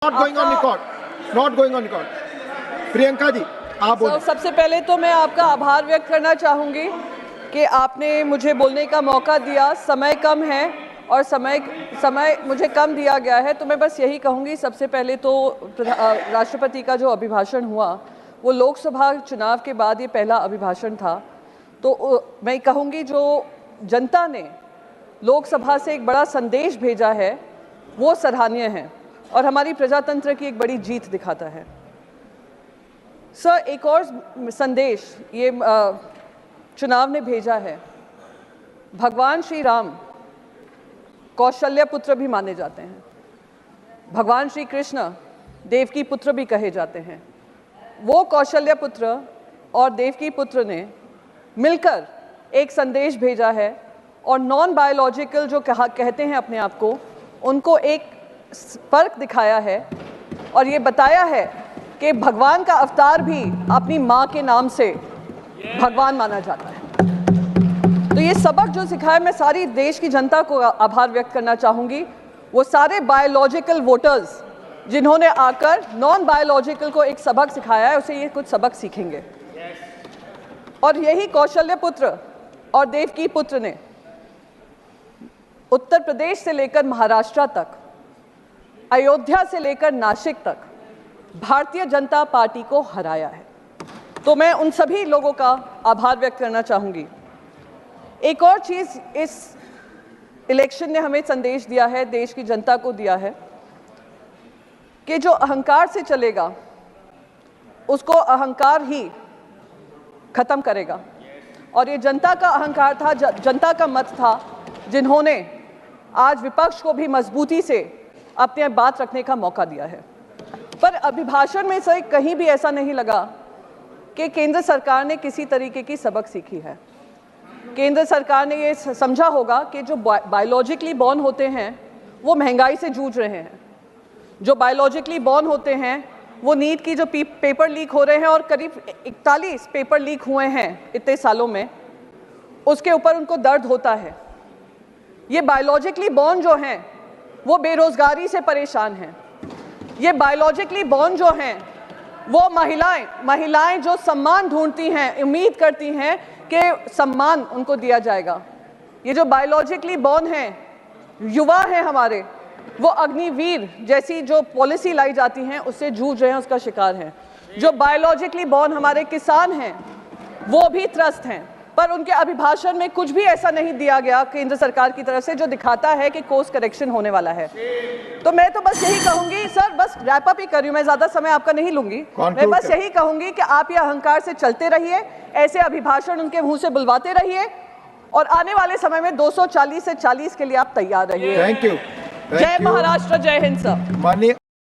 Not going on record. Not going on record. Priyanka ji आप बोलिए। सबसे पहले तो मैं आपका आभार व्यक्त करना चाहूँगी कि आपने मुझे बोलने का मौका दिया। समय कम है और समय मुझे कम दिया गया है, तो मैं बस यही कहूँगी। सबसे पहले तो राष्ट्रपति का जो अभिभाषण हुआ वो लोकसभा चुनाव के बाद ये पहला अभिभाषण था। तो मैं कहूँगी जो जनता ने लोकसभा से एक बड़ा संदेश भेजा है वो सराहनीय है और हमारी प्रजातंत्र की एक बड़ी जीत दिखाता है। सर, एक और संदेश ये चुनाव ने भेजा है। भगवान श्री राम कौशल्य पुत्र भी माने जाते हैं, भगवान श्री कृष्ण देवकी पुत्र भी कहे जाते हैं। वो कौशल्य पुत्र और देवकी पुत्र ने मिलकर एक संदेश भेजा है और नॉन बायोलॉजिकल जो कहते हैं अपने आप को, उनको एक फर्क दिखाया है और ये बताया है कि भगवान का अवतार भी अपनी माँ के नाम से भगवान माना जाता है। तो ये सबक जो सिखाया, मैं सारी देश की जनता को आभार व्यक्त करना चाहूँगी। वो सारे बायोलॉजिकल वोटर्स जिन्होंने आकर नॉन बायोलॉजिकल को एक सबक सिखाया है, उसे ये कुछ सबक सीखेंगे। और यही कौशल्य पुत्र और देवकी पुत्र ने उत्तर प्रदेश से लेकर महाराष्ट्र तक, अयोध्या से लेकर नासिक तक भारतीय जनता पार्टी को हराया है। तो मैं उन सभी लोगों का आभार व्यक्त करना चाहूँगी। एक और चीज़ इस इलेक्शन ने हमें संदेश दिया है, देश की जनता को दिया है कि जो अहंकार से चलेगा उसको अहंकार ही खत्म करेगा। और ये जनता का अहंकार था, जनता का मत था, जिन्होंने आज विपक्ष को भी मजबूती से अपने बात रखने का मौका दिया है। पर अभिभाषण में से कहीं भी ऐसा नहीं लगा कि केंद्र सरकार ने किसी तरीके की सबक सीखी है। केंद्र सरकार ने ये समझा होगा कि जो बायोलॉजिकली बॉर्न होते हैं वो महंगाई से जूझ रहे हैं, जो बायोलॉजिकली बॉर्न होते हैं वो नीट की जो पेपर लीक हो रहे हैं और करीब 41 पेपर लीक हुए हैं इतने सालों में, उसके ऊपर उनको दर्द होता है। ये बायोलॉजिकली बॉर्न जो हैं वो बेरोजगारी से परेशान हैं। ये बायोलॉजिकली बॉर्न जो हैं वो महिलाएं जो सम्मान ढूंढती हैं, उम्मीद करती हैं कि सम्मान उनको दिया जाएगा। ये जो बायोलॉजिकली बॉर्न हैं, युवा हैं हमारे, वो अग्निवीर जैसी जो पॉलिसी लाई जाती हैं उससे जूझ रहे हैं, उसका शिकार हैं। जो बायोलॉजिकली बॉर्न हमारे किसान हैं वो भी त्रस्त हैं। पर उनके अभिभाषण में कुछ भी ऐसा नहीं दिया गया केंद्र सरकार की तरफ से जो दिखाता है कि कोर्स करेक्शन होने वाला है। तो मैं तो बस यही कहूंगी सर, बस रैप अप ही कर रही हूं, मैं ज्यादा समय आपका नहीं लूंगी। मैं बस यही कहूंगी कि आप ये अहंकार से चलते रहिए, ऐसे अभिभाषण उनके मुंह से बुलवाते रहिए और आने वाले समय में 240 से 40 के लिए आप तैयार रहिए। Thank you. जय महाराष्ट्र, जय हिंद सर। माननीय